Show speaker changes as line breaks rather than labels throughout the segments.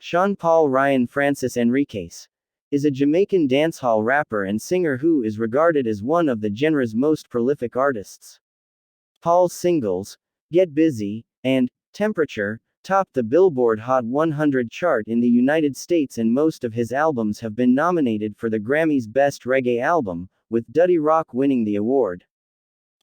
Sean Paul Ryan Francis Enriquez is a Jamaican dancehall rapper and singer who is regarded as one of the genre's most prolific artists. Paul's singles, Get Busy and Temperature, topped the Billboard Hot 100 chart in the United States, and most of his albums have been nominated for the Grammy's Best Reggae Album, with Dutty Rock winning the award.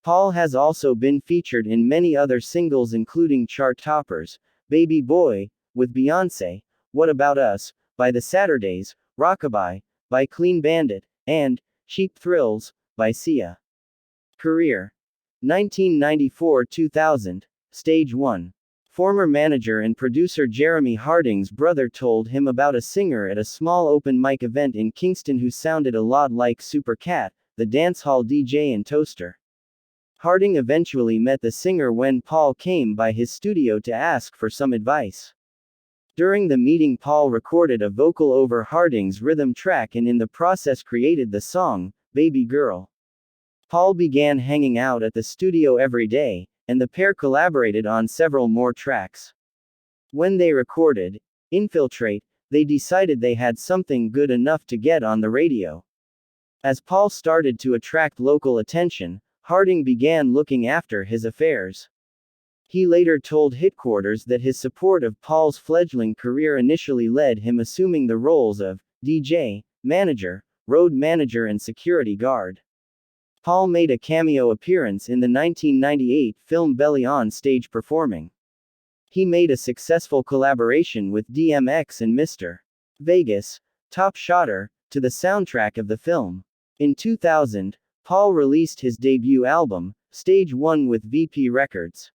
Paul has also been featured in many other singles including chart toppers, Baby Boy, with Beyoncé, What About Us, by The Saturdays, Rockabye, by Clean Bandit, and Cheap Thrills, by Sia. Career 1994-2000, Stage 1. Former manager and producer Jeremy Harding's brother told him about a singer at a small open mic event in Kingston who sounded a lot like Super Cat, the dancehall DJ and toaster. Harding eventually met the singer when Paul came by his studio to ask for some advice. During the meeting, Paul recorded a vocal over Harding's rhythm track and in the process created the song, Baby Girl. Paul began hanging out at the studio every day, and the pair collaborated on several more tracks. When they recorded Infiltrate, they decided they had something good enough to get on the radio. As Paul started to attract local attention, Harding began looking after his affairs. He later told Headquarters that his support of Paul's fledgling career initially led him assuming the roles of DJ, manager, road manager and security guard. Paul made a cameo appearance in the 1998 film Belly on Stage performing. He made a successful collaboration with DMX and Mr. Vegas, Top Shotter, to the soundtrack of the film. In 2000, Paul released his debut album, Stage 1 with VP Records.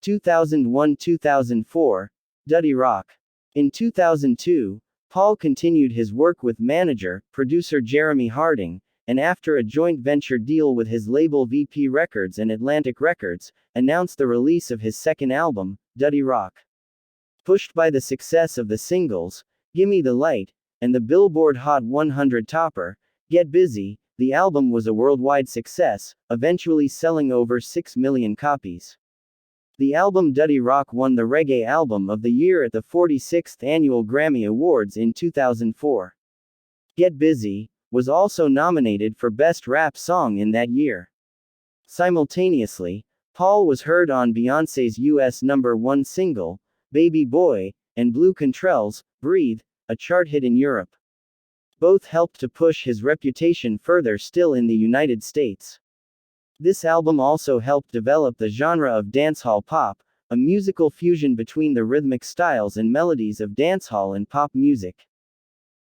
2001-2004, Dutty Rock. In 2002, Paul continued his work with manager, producer Jeremy Harding, and after a joint venture deal with his label VP Records and Atlantic Records, announced the release of his second album, Dutty Rock. Pushed by the success of the singles, Gimme the Light, and the Billboard Hot 100 topper, Get Busy, the album was a worldwide success, eventually selling over 6 million copies. The album Dutty Rock won the Reggae Album of the Year at the 46th Annual Grammy Awards in 2004. Get Busy was also nominated for Best Rap Song in that year. Simultaneously, Paul was heard on Beyoncé's US #1 single, Baby Boy, and Blue Control's Breathe, a chart hit in Europe. Both helped to push his reputation further still in the United States. This album also helped develop the genre of dancehall pop, a musical fusion between the rhythmic styles and melodies of dancehall and pop music.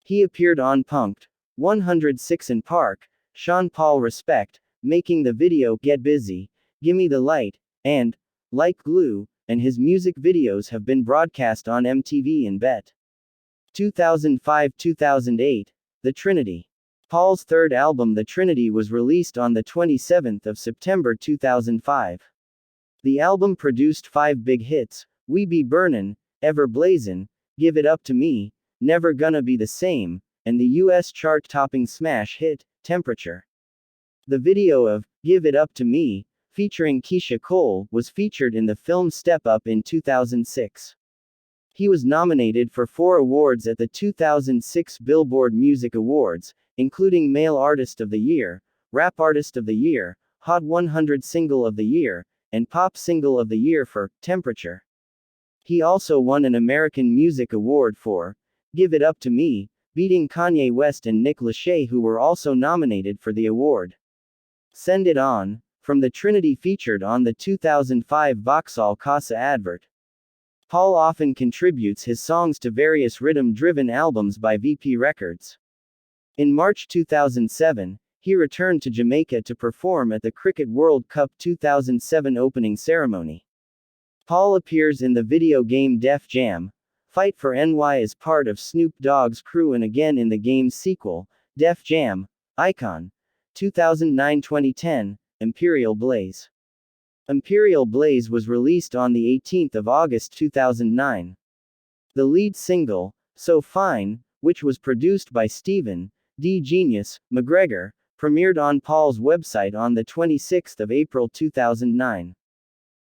He appeared on Punk'd 106 & Park, Sean Paul Respect, making the video Get Busy, Gimme the Light, and Like Glue, and his music videos have been broadcast on MTV and BET. 2005-2008, The Trinity. Paul's third album The Trinity was released on the 27th of September 2005. The album produced 5 big hits, We Be Burnin', Ever Blazin', Give It Up to Me, Never Gonna Be the Same, and the US chart-topping smash hit, Temperature. The video of Give It Up to Me, featuring Keisha Cole, was featured in the film Step Up in 2006. He was nominated for 4 awards at the 2006 Billboard Music Awards, including Male Artist of the Year, Rap Artist of the Year, Hot 100 Single of the Year, and Pop Single of the Year for Temperature. He also won an American Music Award for Give It Up to Me, beating Kanye West and Nick Lachey, who were also nominated for the award. Send It On, from the Trinity, featured on the 2005 Vauxhall Casa advert. Paul often contributes his songs to various rhythm-driven albums by VP Records. In March 2007, he returned to Jamaica to perform at the Cricket World Cup 2007 opening ceremony. Paul appears in the video game Def Jam, Fight for NY as part of Snoop Dogg's crew and again in the game's sequel, Def Jam, Icon, 2009-2010, Imperial Blaze. Imperial Blaze was released on the 18th of August 2009. The lead single, So Fine, which was produced by Stephen D. Genius McGregor, premiered on Paul's website on the 26th of April 2009.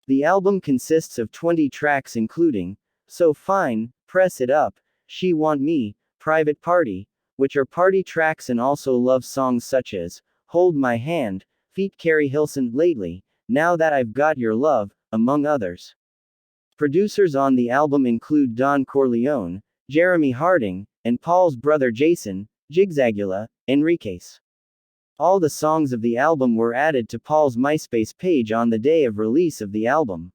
The album consists of 20 tracks including So Fine, Press It Up, She Want Me, Private Party, which are party tracks, and also love songs such as Hold My Hand, feat. Carrie Hilson, Lately, Now That I've Got Your Love, among others. Producers on the album include Don Corleone, Jeremy Harding, and Paul's brother Jason, Jigzagula, Enriquez. All the songs of the album were added to Paul's MySpace page on the day of release of the album.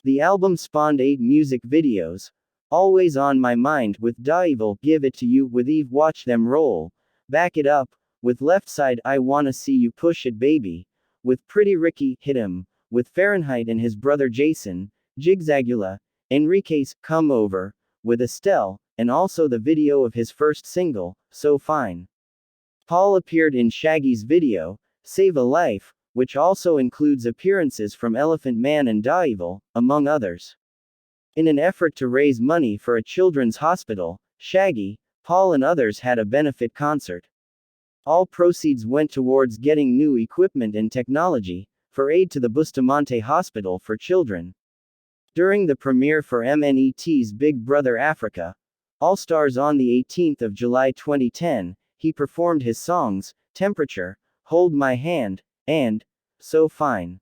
The album spawned 8 music videos: Always on My Mind with Da Evil, Give It to You with Eve, Watch Them Roll, Back It Up with Left Side, I Wanna See You Push It Baby with Pretty Ricky, Hit 'Em with Fahrenheit and his brother Jason, Jigzagula, Enriquez, Come Over with Estelle, and also the video of his first single, So Fine. Paul appeared in Shaggy's video, Save a Life, which also includes appearances from Elephant Man and Da Evil, among others. In an effort to raise money for a children's hospital, Shaggy, Paul and others had a benefit concert. All proceeds went towards getting new equipment and technology, for aid to the Bustamante Hospital for Children. During the premiere for MNET's Big Brother Africa, All Stars on the 18th of July 2010, he performed his songs, Temperature, Hold My Hand, and So Fine.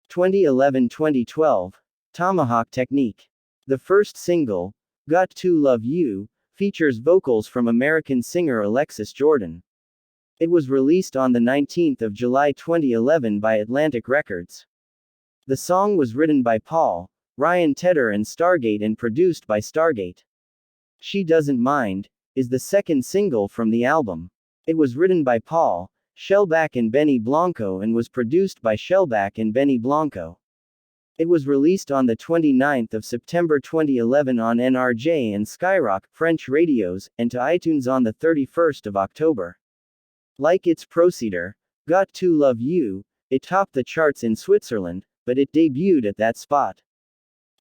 2011-2012, Tomahawk Technique. The first single, Got to Luv U, features vocals from American singer Alexis Jordan. It was released on the 19th of July 2011 by Atlantic Records. The song was written by Paul, Ryan Tedder and Stargate and produced by Stargate. She Doesn't Mind is the second single from the album. It was written by Paul, Shellback and Benny Blanco and was produced by Shellback and Benny Blanco. It was released on the 29th of September 2011 on NRJ and Skyrock, French radios, and to iTunes on the 31st of October. Like its precedor, Got to Luv U, it topped the charts in Switzerland, but it debuted at that spot.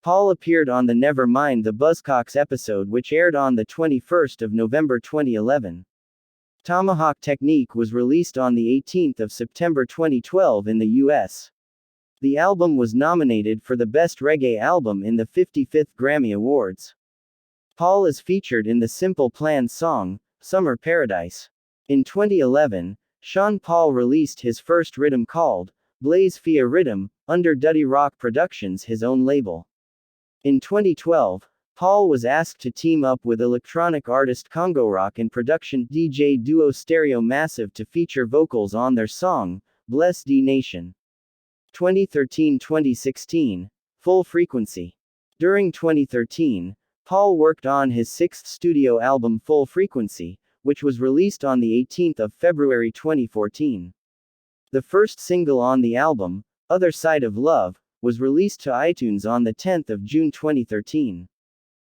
Paul appeared on the Never Mind the Buzzcocks episode, which aired on the 21st of November 2011. Tomahawk Technique was released on the 18th of September 2012 in the US. The album was nominated for the Best Reggae Album in the 55th Grammy Awards. Paul is featured in the Simple Plan song, Summer Paradise. In 2011, Sean Paul released his first rhythm called Blaze via Rhythm, under Dutty Rock Productions, his own label. In 2012, Paul was asked to team up with electronic artist Congo Rock and production DJ duo Stereo Massive to feature vocals on their song, Bless D Nation. 2013-2016, Full Frequency. During 2013, Paul worked on his 6th studio album Full Frequency, which was released on the 18th of February 2014. The first single on the album, Other Side of Love, was released to iTunes on the 10th of June 2013.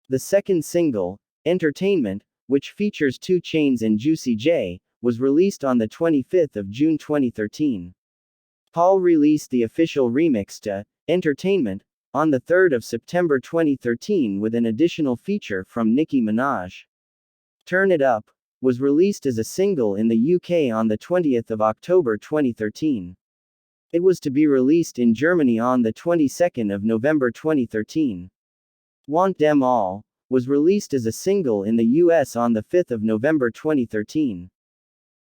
The second single, Entertainment, which features 2 Chainz and Juicy J, was released on the 25th of June 2013. Paul released the official remix to Entertainment on the 3rd of September 2013 with an additional feature from Nicki Minaj. Turn It Up was released as a single in the UK on the 20th of October 2013. It was to be released in Germany on the 22nd of November 2013. Want Dem All was released as a single in the US on the 5th of November 2013.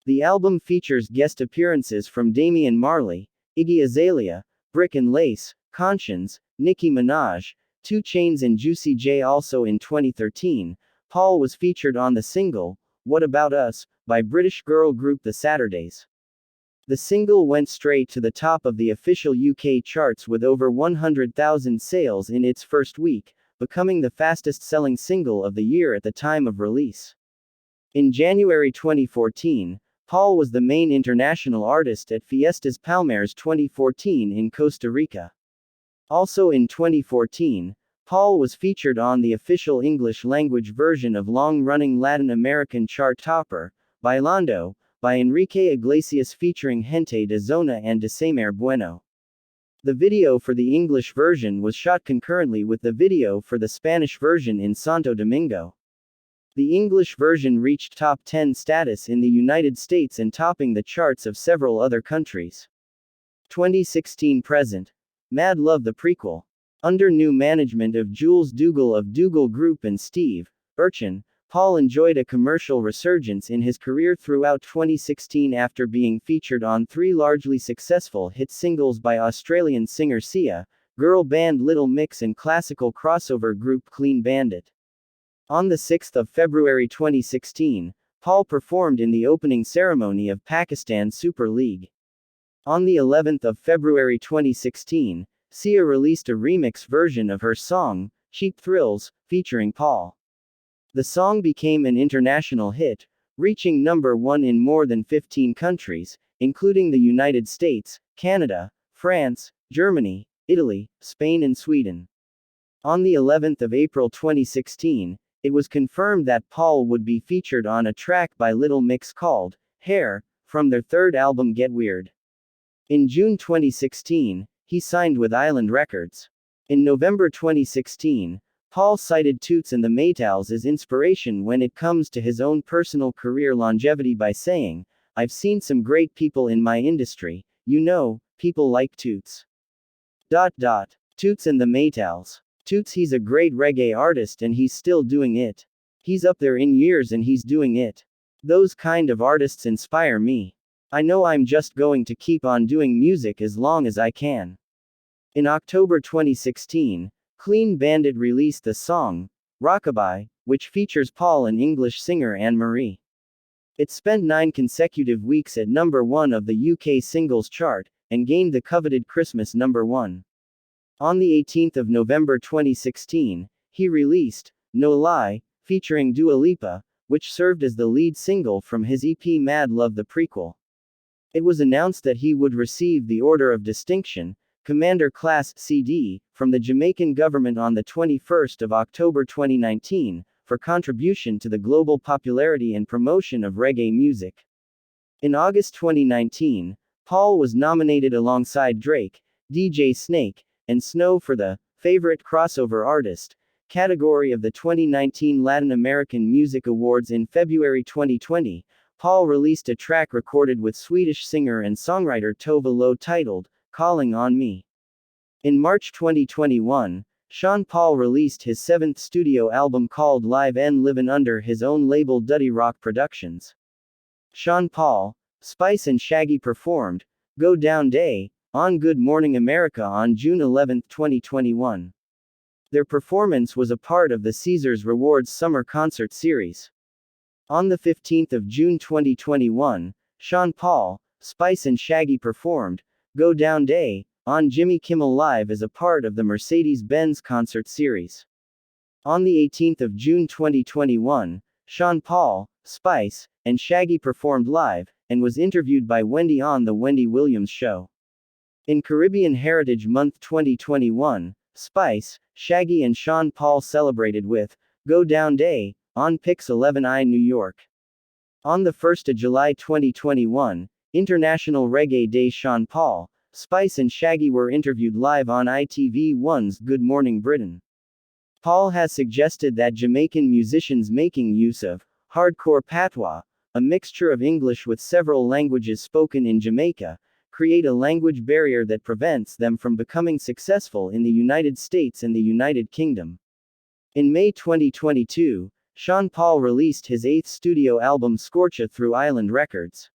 The album features guest appearances from Damian Marley, Iggy Azalea, Brick and Lace, Conscience, Nicki Minaj, 2 Chainz and Juicy J. Also in 2013, Paul was featured on the single, What About Us, by British girl group The Saturdays. The single went straight to the top of the official UK charts with over 100,000 sales in its first week, becoming the fastest-selling single of the year at the time of release. In January 2014, Paul was the main international artist at Fiestas Palmares 2014 in Costa Rica. Also in 2014, Paul was featured on the official English-language version of long-running Latin American chart topper, Bailando, by Enrique Iglesias featuring Gente de Zona and Desamer Bueno. The video for the English version was shot concurrently with the video for the Spanish version in Santo Domingo. The English version reached top 10 status in the United States and topping the charts of several other countries. 2016 present. Mad Love the prequel. Under new management of Jules Dougal of Dougal Group and Steve urchin, Paul enjoyed a commercial resurgence in his career throughout 2016 after being featured on 3 largely successful hit singles by Australian singer Sia, girl band Little Mix and classical crossover group Clean Bandit. On the 6th of February 2016, Paul performed in the opening ceremony of Pakistan Super League. On the 11th of February 2016, Sia released a remix version of her song, Cheap Thrills, featuring Paul. The song became an international hit, reaching number 1 in more than 15 countries, including the United States, Canada, France, Germany, Italy, Spain and Sweden. On the 11th of April 2016, it was confirmed that Paul would be featured on a track by Little Mix called Hair, from their third album Get Weird. In June 2016, he signed with Island Records. In November 2016, Paul cited Toots and the Maytals as inspiration when it comes to his own personal career longevity by saying, "I've seen some great people in my industry, people like Toots. Toots and the Maytals. Toots, he's a great reggae artist and he's still doing it. He's up there in years and he's doing it. Those kind of artists inspire me. I know I'm just going to keep on doing music as long as I can." In October 2016, Clean Bandit released the song, Rockabye, which features Paul and English singer Anne-Marie. It spent 9 consecutive weeks at number 1 of the UK singles chart, and gained the coveted Christmas number 1. On the 18th of November 2016, he released No Lie, featuring Dua Lipa, which served as the lead single from his EP Mad Love the Prequel. It was announced that he would receive the Order of Distinction, Commander Class CD, from the Jamaican government on the 21st of October 2019, for contribution to the global popularity and promotion of reggae music. In August 2019, Paul was nominated alongside Drake, DJ Snake, and Snow for the Favorite Crossover Artist category of the 2019 Latin American Music Awards. In February 2020, Paul released a track recorded with Swedish singer and songwriter Tove Lo titled, Calling on Me. In March 2021, Sean Paul released his 7th studio album called Live and Livin' under his own label Dutty Rock Productions. Sean Paul, Spice and Shaggy performed Go Down Day on Good Morning America on June 11, 2021. Their performance was a part of the Caesars Rewards Summer Concert Series. On the 15th of June 2021, Sean Paul, Spice and Shaggy performed Go Down Day on Jimmy Kimmel Live as a part of the Mercedes-Benz Concert Series. On the 18th of June 2021, Sean Paul, Spice, and Shaggy performed live, and was interviewed by Wendy on The Wendy Williams Show. In Caribbean Heritage Month 2021, Spice, Shaggy and Sean Paul celebrated with Go Down Day on Pix 11i New York. On the 1st of July 2021, International Reggae Day, Sean Paul, Spice and Shaggy were interviewed live on ITV1's Good Morning Britain. Paul has suggested that Jamaican musicians making use of hardcore patois, a mixture of English with several languages spoken in Jamaica, create a language barrier that prevents them from becoming successful in the United States and the United Kingdom. In May 2022, Sean Paul released his 8th studio album Scorcha through Island Records.